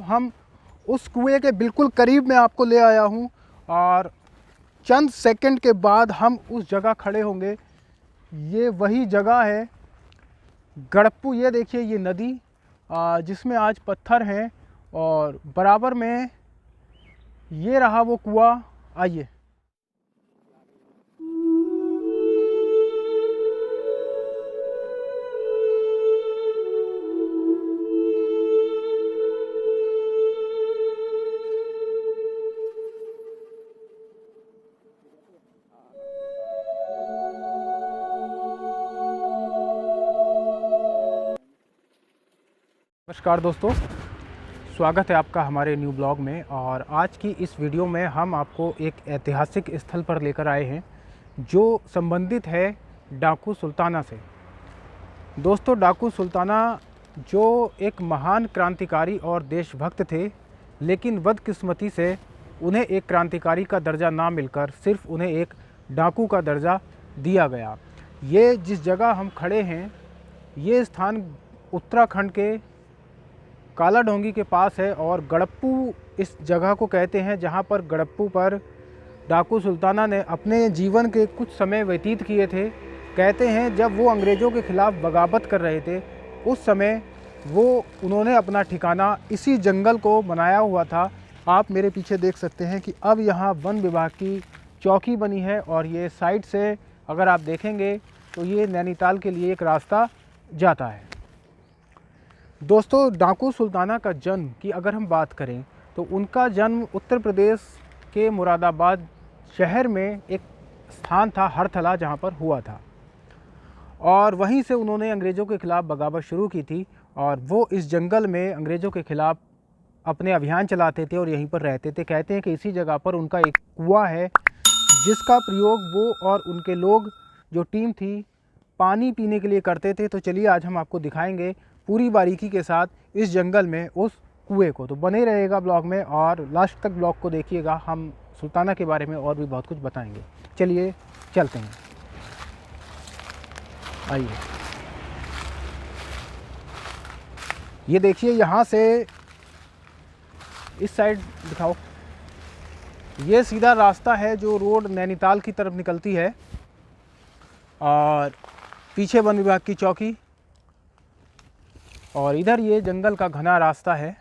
हम उस कुएं के बिल्कुल करीब में आपको ले आया हूं और चंद सेकंड के बाद हम उस जगह खड़े होंगे। ये वही जगह है गड़प्पू। ये देखिए ये नदी जिसमें आज पत्थर हैं और बराबर में ये रहा वो कुआं। आइए। नमस्कार दोस्तों, स्वागत है आपका हमारे न्यू ब्लॉग में। और आज की इस वीडियो में हम आपको एक ऐतिहासिक स्थल पर लेकर आए हैं जो संबंधित है डाकू सुल्ताना से। दोस्तों, डाकू सुल्ताना जो एक महान क्रांतिकारी और देशभक्त थे, लेकिन बदकिस्मती से उन्हें एक क्रांतिकारी का दर्जा ना मिलकर सिर्फ उन्हें एक डाकू का दर्जा दिया गया। ये जिस जगह हम खड़े हैं, ये स्थान उत्तराखंड के काला ढोंगी के पास है और गड़प्पू इस जगह को कहते हैं, जहां पर गड़प्पू पर डाकू सुल्ताना ने अपने जीवन के कुछ समय व्यतीत किए थे। कहते हैं जब वो अंग्रेज़ों के ख़िलाफ़ बगावत कर रहे थे, उस समय उन्होंने अपना ठिकाना इसी जंगल को बनाया हुआ था। आप मेरे पीछे देख सकते हैं कि अब यहाँ वन विभाग की चौकी बनी है और ये साइड से अगर आप देखेंगे तो ये नैनीताल के लिए एक रास्ता जाता है। दोस्तों, डाकू सुल्ताना का जन्म की अगर हम बात करें तो उनका जन्म उत्तर प्रदेश के मुरादाबाद शहर में एक स्थान था हरथला, जहां पर हुआ था और वहीं से उन्होंने अंग्रेज़ों के ख़िलाफ़ बगावत शुरू की थी और वो इस जंगल में अंग्रेज़ों के ख़िलाफ़ अपने अभियान चलाते थे और यहीं पर रहते थे। कहते हैं कि इसी जगह पर उनका एक कुआं है जिसका प्रयोग वो और उनके लोग जो टीम थी पानी पीने के लिए करते थे। तो चलिए आज हम आपको दिखाएंगे पूरी बारीकी के साथ इस जंगल में उस कुएं को। तो बने रहेगा ब्लॉग में और लास्ट तक ब्लॉग को देखिएगा। हम सुल्ताना के बारे में और भी बहुत कुछ बताएंगे। चलिए चलते हैं, आइए। ये देखिए, यहाँ से इस साइड दिखाओ, ये सीधा रास्ता है जो रोड नैनीताल की तरफ निकलती है और पीछे वन विभाग की चौकी और इधर ये जंगल का घना रास्ता है।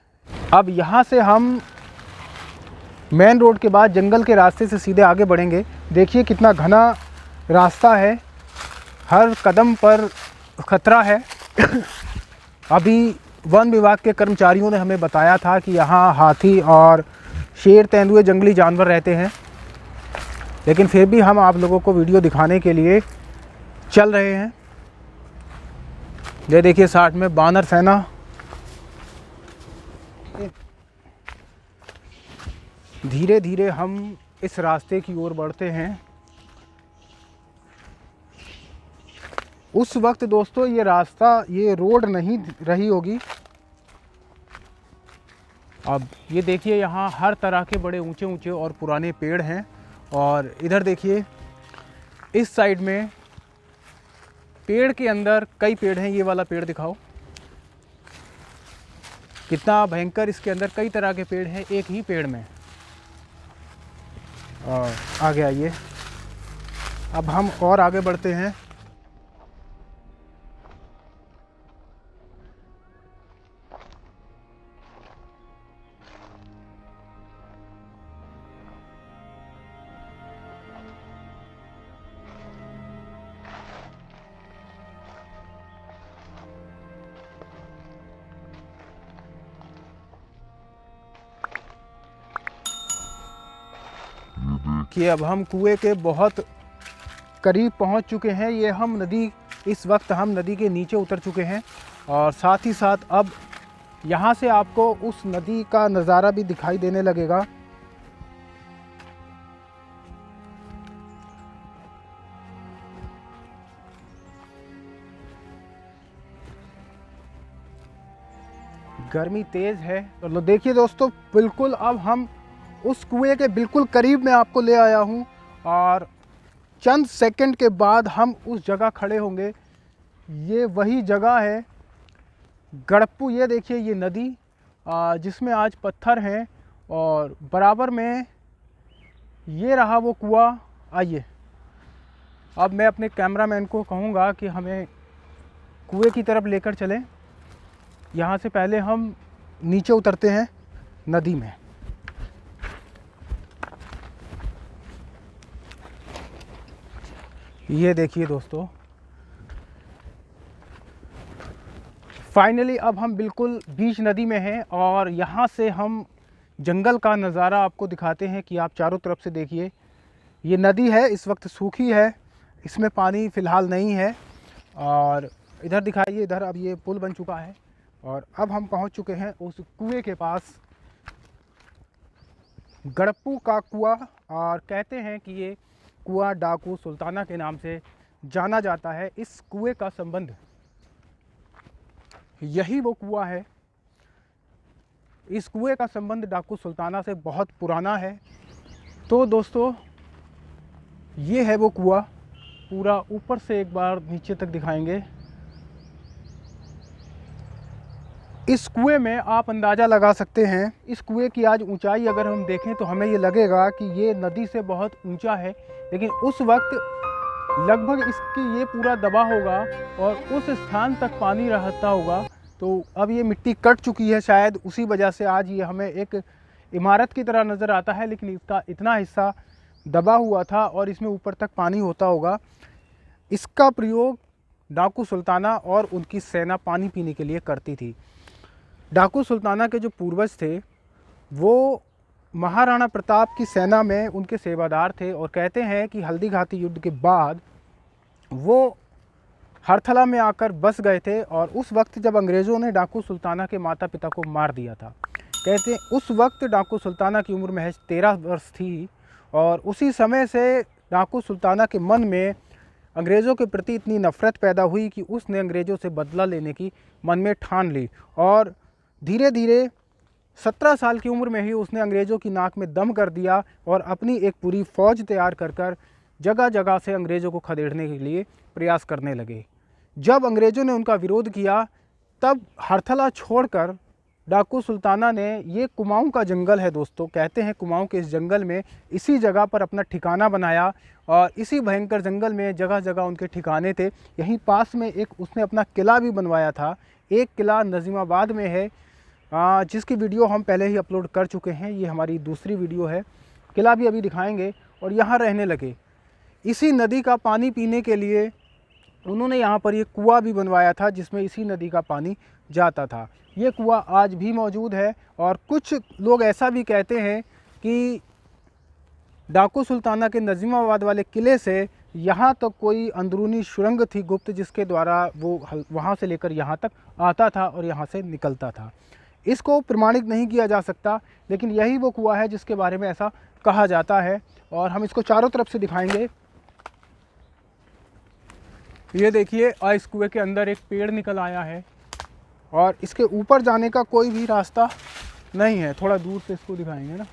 अब यहाँ से हम मेन रोड के बाद जंगल के रास्ते से सीधे आगे बढ़ेंगे। देखिए कितना घना रास्ता है, हर कदम पर खतरा है। अभी वन विभाग के कर्मचारियों ने हमें बताया था कि यहाँ हाथी और शेर, तेंदुए, जंगली जानवर रहते हैं, लेकिन फिर भी हम आप लोगों को वीडियो दिखाने के लिए चल रहे हैं। ये देखिए साथ में बानर सेना। धीरे धीरे हम इस रास्ते की ओर बढ़ते हैं। उस वक्त दोस्तों ये रास्ता, ये रोड नहीं रही होगी। अब ये देखिए यहाँ हर तरह के बड़े ऊंचे ऊंचे और पुराने पेड़ हैं और इधर देखिए इस साइड में पेड़ के अंदर कई पेड़ हैं। ये वाला पेड़ दिखाओ, कितना भयंकर, इसके अंदर कई तरह के पेड़ हैं एक ही पेड़ में। और आगे आइए, अब हम और आगे बढ़ते हैं। कि अब हम कुएं के बहुत करीब पहुंच चुके हैं। ये हम नदी, इस वक्त हम नदी के नीचे उतर चुके हैं और साथ ही साथ अब यहाँ से आपको उस नदी का नज़ारा भी दिखाई देने लगेगा। गर्मी तेज़ है। तो देखिए दोस्तों, बिल्कुल अब हम उस कुएं के बिल्कुल करीब में आपको ले आया हूं और चंद सेकंड के बाद हम उस जगह खड़े होंगे। ये वही जगह है गड़प्पू। ये देखिए ये नदी जिसमें आज पत्थर हैं और बराबर में ये रहा वो कुआं। आइए अब मैं अपने कैमरामैन को कहूँगा कि हमें कुएं की तरफ लेकर चलें। यहाँ से पहले हम नीचे उतरते हैं नदी में। ये देखिए दोस्तों, फाइनली अब हम बिल्कुल बीच नदी में हैं और यहाँ से हम जंगल का नज़ारा आपको दिखाते हैं कि आप चारों तरफ से देखिए। ये नदी है, इस वक्त सूखी है, इसमें पानी फ़िलहाल नहीं है। और इधर दिखाइए, इधर अब ये पुल बन चुका है और अब हम पहुँच चुके हैं उस कुएं के पास, गड़प्पू का कुआं। और कहते हैं कि ये कुआं डाकू सुल्ताना के नाम से जाना जाता है। इस कुएं का संबंध, यही वो कुआं है, इस कुएं का संबंध डाकू सुल्ताना से बहुत पुराना है। तो दोस्तों ये है वो कुआं, पूरा ऊपर से एक बार नीचे तक दिखाएंगे। इस कुएं में आप अंदाज़ा लगा सकते हैं, इस कुएं की आज ऊंचाई अगर हम देखें तो हमें ये लगेगा कि ये नदी से बहुत ऊंचा है, लेकिन उस वक्त लगभग इसकी ये पूरा दबा होगा और उस स्थान तक पानी रहता होगा। तो अब ये मिट्टी कट चुकी है, शायद उसी वजह से आज ये हमें एक इमारत की तरह नज़र आता है, लेकिन इसका इतना हिस्सा दबा हुआ था और इसमें ऊपर तक पानी होता होगा। इसका प्रयोग डाकू सुल्ताना और उनकी सेना पानी पीने के लिए करती थी। डाकू सुल्ताना के जो पूर्वज थे वो महाराणा प्रताप की सेना में उनके सेवादार थे और कहते हैं कि हल्दी घाटी युद्ध के बाद वो हरथला में आकर बस गए थे और उस वक्त जब अंग्रेज़ों ने डाकू सुल्ताना के माता पिता को मार दिया था। कहते हैं उस वक्त डाकू सुल्ताना की उम्र महज 13 वर्ष थी और उसी समय से डाकू सुल्ताना के मन में अंग्रेज़ों के प्रति इतनी नफ़रत पैदा हुई कि उसने अंग्रेज़ों से बदला लेने की मन में ठान ली और धीरे धीरे 17 साल की उम्र में ही उसने अंग्रेज़ों की नाक में दम कर दिया और अपनी एक पूरी फ़ौज तैयार कर जगह जगह से अंग्रेज़ों को खदेड़ने के लिए प्रयास करने लगे। जब अंग्रेज़ों ने उनका विरोध किया तब हरथला छोड़कर डाकू सुल्ताना ने, ये कुमाऊं का जंगल है दोस्तों, कहते हैं कुमाऊं के इस जंगल में इसी जगह पर अपना ठिकाना बनाया और इसी भयंकर जंगल में जगह जगह उनके ठिकाने थे। यहीं पास में एक उसने अपना किला भी बनवाया था। एक किला नजीमाबाद में है जिसकी वीडियो हम पहले ही अपलोड कर चुके हैं, ये हमारी दूसरी वीडियो है। किला भी अभी दिखाएंगे और यहाँ रहने लगे। इसी नदी का पानी पीने के लिए उन्होंने यहाँ पर ये कुआं भी बनवाया था जिसमें इसी नदी का पानी जाता था। ये कुआं आज भी मौजूद है और कुछ लोग ऐसा भी कहते हैं कि डाकू सुल्ताना के नजीमाबाद वाले किले से यहाँ तक कोई अंदरूनी सुरंग थी गुप्त, जिसके द्वारा वो वहाँ से लेकर यहाँ तक आता था और यहाँ से निकलता था। इसको प्रमाणित नहीं किया जा सकता, लेकिन यही वो कुआं है जिसके बारे में ऐसा कहा जाता है और हम इसको चारों तरफ से दिखाएंगे। ये देखिए, इस कुएं के अंदर एक पेड़ निकल आया है और इसके ऊपर जाने का कोई भी रास्ता नहीं है। थोड़ा दूर से इसको दिखाएंगे ना,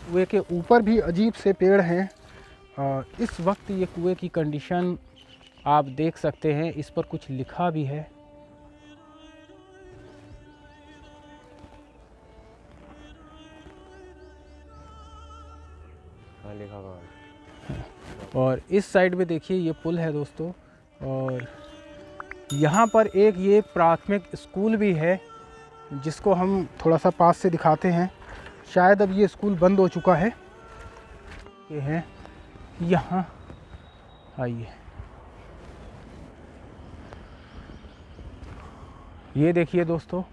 कुएं के ऊपर भी अजीब से पेड़ हैं और इस वक्त ये कुएं की कंडीशन आप देख सकते हैं। इस पर कुछ लिखा भी है। और इस साइड में देखिए ये पुल है दोस्तों और यहाँ पर एक ये प्राथमिक स्कूल भी है जिसको हम थोड़ा सा पास से दिखाते हैं। शायद अब ये स्कूल बंद हो चुका है। ये है यहाँ, आइए, ये देखिए दोस्तों,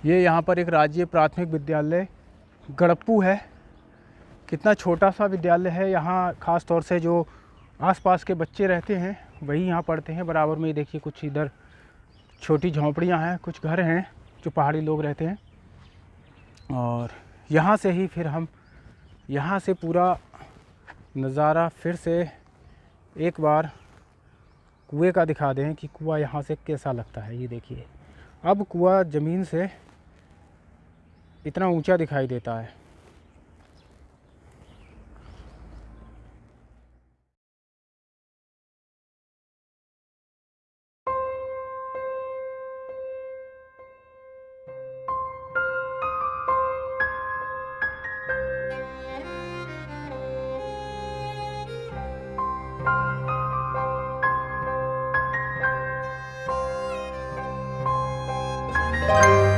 ये यहाँ पर एक राज्य प्राथमिक विद्यालय गड़प्पू है। कितना छोटा सा विद्यालय है। यहाँ ख़ास तौर से जो आसपास के बच्चे रहते हैं वही यहाँ पढ़ते हैं। बराबर में देखिए कुछ इधर छोटी झोंपड़ियाँ हैं, कुछ घर हैं जो पहाड़ी लोग रहते हैं। और यहाँ से ही फिर हम यहाँ से पूरा नज़ारा फिर से एक बार कुएं का दिखा दें कि कुआं यहाँ से कैसा लगता है। ये देखिए, अब कुआं ज़मीन से इतना ऊंचा दिखाई देता है। है।